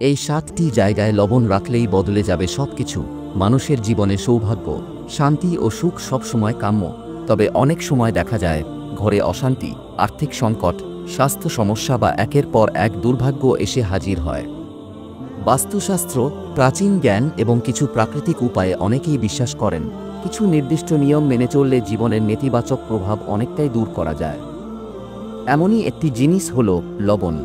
এই 7টি জায়গায় লবণ রাখলেই বদলে যাবে সবকিছু। মানুষের জীবনে সৌভাগ্য, শান্তি ও সুখ সবসময় কাম্য। তবে অনেক সময় দেখা যায় ঘরে অশান্তি, আর্থিক সংকট, স্বাস্থ্য সমস্যা বা একের পর এক দুর্ভাগ্য এসে হাজির হয়। বাস্তুশাস্ত্র, প্রাচীন জ্ঞান এবং কিছু প্রাকৃতিক উপায়ে অনেকেই বিশ্বাস করেন কিছু নির্দিষ্ট নিয়ম মেনে চললে জীবনের নেতিবাচক প্রভাব অনেকটাই দূর করা যায়। এমনই একটি জিনিস হল লবণ।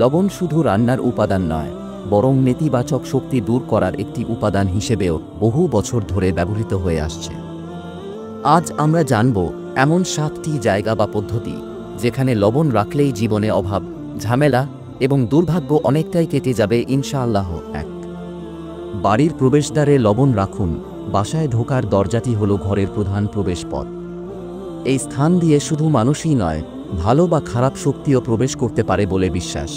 লবণ শুধু রান্নার উপাদান নয়, বরং নেতিবাচক শক্তি দূর করার একটি উপাদান হিসেবেও বহু বছর ধরে ব্যবহৃত হয়ে আসছে। আজ আমরা জানব এমন 7টি জায়গা বা পদ্ধতি যেখানে লবণ রাখলেই জীবনে অভাব, ঝামেলা এবং দুর্ভাগ্য অনেকটাই কেটে যাবে ইনশাআল্লাহ। 1. বাড়ির প্রবেশদ্বারে লবণ রাখুন। বাসায় ঢোকার দরজাটি হল ঘরের প্রধান প্রবেশপথ। এই স্থান দিয়ে শুধু মানুষই নয়, ভালো বা খারাপ শক্তিও প্রবেশ করতে পারে বলে বিশ্বাস।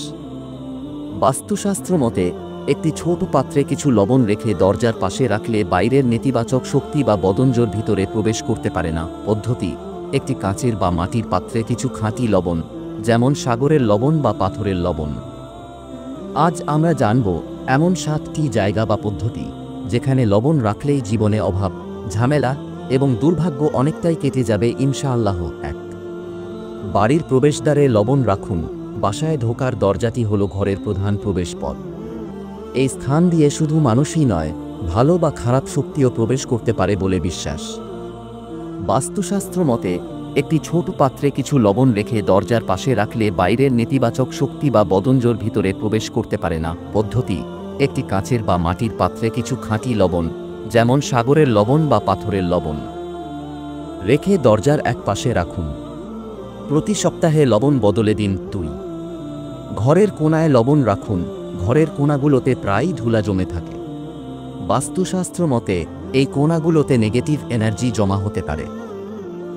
বাস্তুশাস্ত্র মতে একটি ছোট পাত্রে কিছু লবণ রেখে দরজার পাশে রাখলে বাইরের নেতিবাচক শক্তি বা বদনজোর ভিতরে প্রবেশ করতে পারে না। পদ্ধতি: একটি কাঁচের বা মাটির পাত্রে কিছু খাঁটি লবণ, যেমন সাগরের লবণ বা পাথরের লবণ। আজ আমরা জানব এমন 7টি জায়গা বা পদ্ধতি যেখানে লবণ রাখলেই জীবনে অভাব, ঝামেলা এবং দুর্ভাগ্য অনেকটাই কেটে যাবে ইনশাআল্লাহ। 1. বাড়ির প্রবেশদ্বারে লবণ রাখুন। বাসায় ঢোকার দরজাটি হল ঘরের প্রধান প্রবেশপথ। এই স্থান দিয়ে শুধু মানুষই নয়, ভালো বা খারাপ শক্তিও প্রবেশ করতে পারে বলে বিশ্বাস। বাস্তুশাস্ত্র মতে একটি ছোট পাত্রে কিছু লবণ রেখে দরজার পাশে রাখলে বাইরের নেতিবাচক শক্তি বা বদনজোর ভিতরে প্রবেশ করতে পারে না। পদ্ধতি: একটি কাঁচের বা মাটির পাত্রে কিছু খাঁটি লবণ, যেমন সাগরের লবণ বা পাথরের লবণ, রেখে দরজার এক পাশে রাখুন। প্রতি সপ্তাহে লবণ বদলে দিন। 2. ঘরের কোণায় লবণ রাখুন। ঘরের কোণাগুলোতে প্রায়ই ধুলা জমে থাকে। বাস্তুশাস্ত্র মতে এই কোণাগুলোতে নেগেটিভ এনার্জি জমা হতে পারে।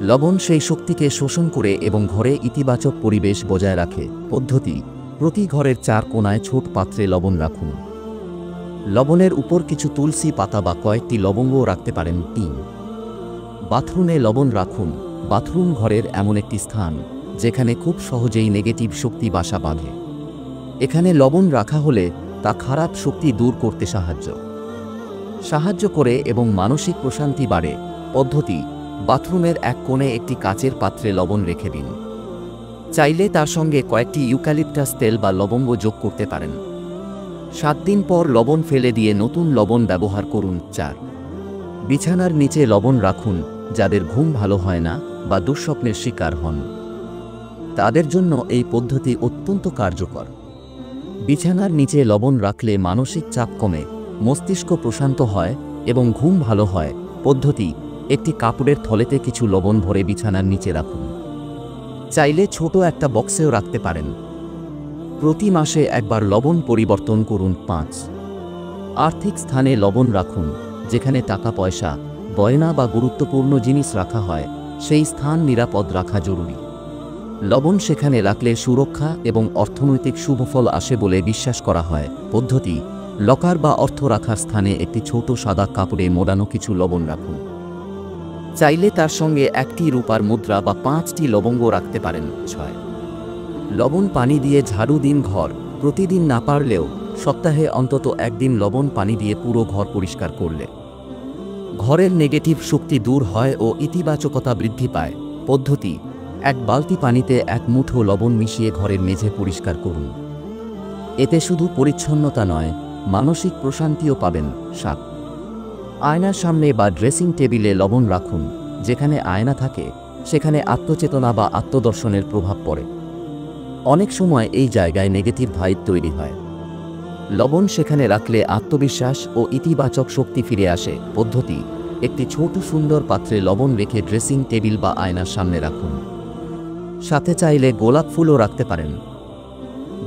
লবণ সেই শক্তিকে শোষণ করে এবং ঘরে ইতিবাচক পরিবেশ বজায় রাখে। পদ্ধতি: প্রতি ঘরের 4 কোণায় ছোট পাত্রে লবণ রাখুন। লবণের উপর কিছু তুলসী পাতা বা কয়েকটি লবঙ্গও রাখতে পারেন। 3. বাথরুমে লবণ রাখুন। বাথরুম ঘরের এমন একটি স্থান যেখানে খুব সহজেই নেগেটিভ শক্তি বাসা বাঁধে। এখানে লবণ রাখা হলে তা খারাপ শক্তি দূর করতে সাহায্য করে এবং মানসিক প্রশান্তি বাড়ে। পদ্ধতি: বাথরুমের এক কোণে একটি কাচের পাত্রে লবণ রেখে দিন। চাইলে তার সঙ্গে কয়েকটি ইউক্যালিপটাস তেল বা লবঙ্গ যোগ করতে পারেন। 7 দিন পর লবণ ফেলে দিয়ে নতুন লবণ ব্যবহার করুন। 4. বিছানার নিচে লবণ রাখুন। যাদের ঘুম ভালো হয় না বা দুঃস্বপ্নের শিকার হন, তাদের জন্য এই পদ্ধতি অত্যন্ত কার্যকর। বিছানার নিচে লবণ রাখলে মানসিক চাপ কমে, মস্তিষ্ক প্রশান্ত হয় এবং ঘুম ভালো হয়। পদ্ধতি: একটি কাপড়ের থলেতে কিছু লবণ ভরে বিছানার নিচে রাখুন। চাইলে ছোট একটা বক্সেও রাখতে পারেন। প্রতি মাসে একবার লবণ পরিবর্তন করুন। 5. আর্থিক স্থানে লবণ রাখুন। যেখানে টাকা পয়সা, গয়না বা গুরুত্বপূর্ণ জিনিস রাখা হয়, সেই স্থান নিরাপদ রাখা জরুরি। লবণ সেখানে রাখলে সুরক্ষা এবং অর্থনৈতিক শুভফল আসে বলে বিশ্বাস করা হয়। পদ্ধতি: লকার বা অর্থ রাখার স্থানে একটি ছোট সাদা কাপড়ে মোড়ানো কিছু লবণ রাখুন। চাইলে তার সঙ্গে একটি রূপার মুদ্রা বা 5টি লবঙ্গ রাখতে পারেন। 6. লবণ পানি দিয়ে ঝাড়ু দিন ঘর। প্রতিদিন না পারলেও সপ্তাহে অন্তত একদিন লবণ পানি দিয়ে পুরো ঘর পরিষ্কার করলে ঘরের নেগেটিভ শক্তি দূর হয় ও ইতিবাচকতা বৃদ্ধি পায়। পদ্ধতি: 1 বালতি পানিতে 1 মুঠো লবণ মিশিয়ে ঘরের মেঝে পরিষ্কার করুন। এতে শুধু পরিচ্ছন্নতা নয়, মানসিক প্রশান্তিও পাবেন। 7. আয়নার সামনে বা ড্রেসিং টেবিলে লবণ রাখুন। যেখানে আয়না থাকে সেখানে আত্মচেতনা বা আত্মদর্শনের প্রভাব পড়ে। অনেক সময় এই জায়গায় নেগেটিভ ভাইব তৈরি হয়। লবণ সেখানে রাখলে আত্মবিশ্বাস ও ইতিবাচক শক্তি ফিরে আসে। পদ্ধতি: একটি ছোট সুন্দর পাত্রে লবণ রেখে ড্রেসিং টেবিল বা আয়নার সামনে রাখুন। সাথে চাইলে গোলাপ ফুলও রাখতে পারেন।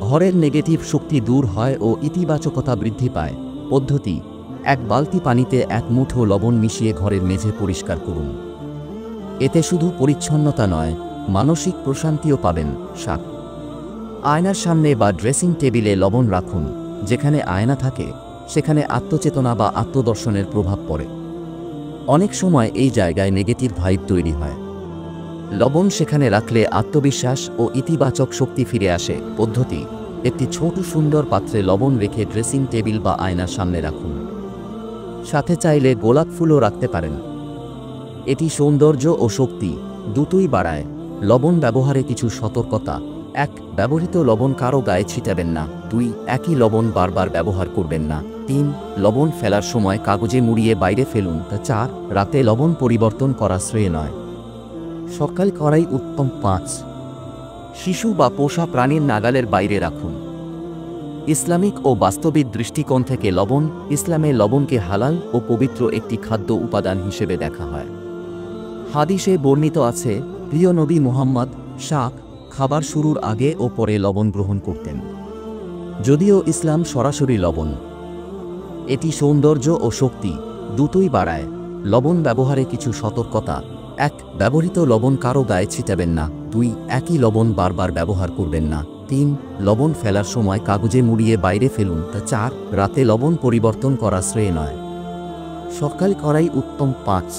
ঘরের নেগেটিভ শক্তি দূর হয় ও ইতিবাচকতা বৃদ্ধি পায়। পদ্ধতি: 1 বালতি পানিতে 1 মুঠো লবণ মিশিয়ে ঘরের মেঝে পরিষ্কার করুন। এতে শুধু পরিচ্ছন্নতা নয়, মানসিক প্রশান্তিও পাবেন। 7. আয়নার সামনে বা ড্রেসিং টেবিলে লবণ রাখুন। যেখানে আয়না থাকে সেখানে আত্মচেতনা বা আত্মদর্শনের প্রভাব পড়ে। অনেক সময় এই জায়গায় নেগেটিভ ভাইব তৈরি হয়। লবণ সেখানে রাখলে আত্মবিশ্বাস ও ইতিবাচক শক্তি ফিরে আসে। পদ্ধতি: একটি ছোট সুন্দর পাত্রে লবণ রেখে ড্রেসিং টেবিল বা আয়নার সামনে রাখুন। সাথে চাইলে গোলাপ ফুলও রাখতে পারেন। এটি সৌন্দর্য ও শক্তি দুটোই বাড়ায়। লবণ ব্যবহারে কিছু সতর্কতা। 1. ব্যবহৃত লবণ কারো গায়ে ছিটাবেন না। 2. একই লবণ বারবার ব্যবহার করবেন না। 3. লবণ ফেলার সময় কাগজে মুড়িয়ে বাইরে ফেলুন। 4. রাতে লবণ পরিবর্তন করা শ্রেয় নয়, সকাল করাই উত্তম। 5. শিশু বা পোষা প্রাণীর নাগালের বাইরে রাখুন। ইসলামিক ও বাস্তবিক দৃষ্টিকোণ থেকে লবণ, ইসলামে লবণকে হালাল ও পবিত্র একটি খাদ্য উপাদান হিসেবে দেখা হয়। হাদিসে বর্ণিত আছে, প্রিয় নবী মুহাম্মদ শাক খাবার শুরুর আগে ও পরে লবণ গ্রহণ করতেন। যদিও ইসলাম সরাসরি লবণ, এটি সৌন্দর্য ও শক্তি দুটোই বাড়ায়। লবণ ব্যবহারে কিছু সতর্কতা। 1. ব্যবহৃত লবণ কারো গায়ে ছিটাবেন না। 2. একই লবণ বারবার ব্যবহার করবেন না। 3. লবণ ফেলার সময় কাগজে মুড়িয়ে বাইরে ফেলুন। 4. রাতে লবণ পরিবর্তন করা শ্রেয় নয়, সকাল করাই উত্তম। 5.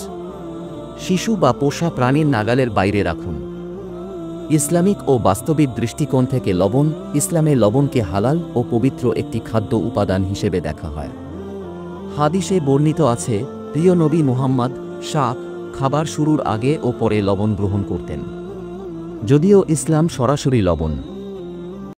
শিশু বা পোষা প্রাণীর নাগালের বাইরে রাখুন। ইসলামিক ও বাস্তবিক দৃষ্টিকোণ থেকে লবণ, ইসলামে লবণকে হালাল ও পবিত্র একটি খাদ্য উপাদান হিসেবে দেখা হয়। হাদিসে বর্ণিত আছে, প্রিয় নবী মুহাম্মদ শাক খাবার শুরুর আগে ও পরে লবণ গ্রহণ করতেন। যদিও ইসলাম সরাসরি লবণ,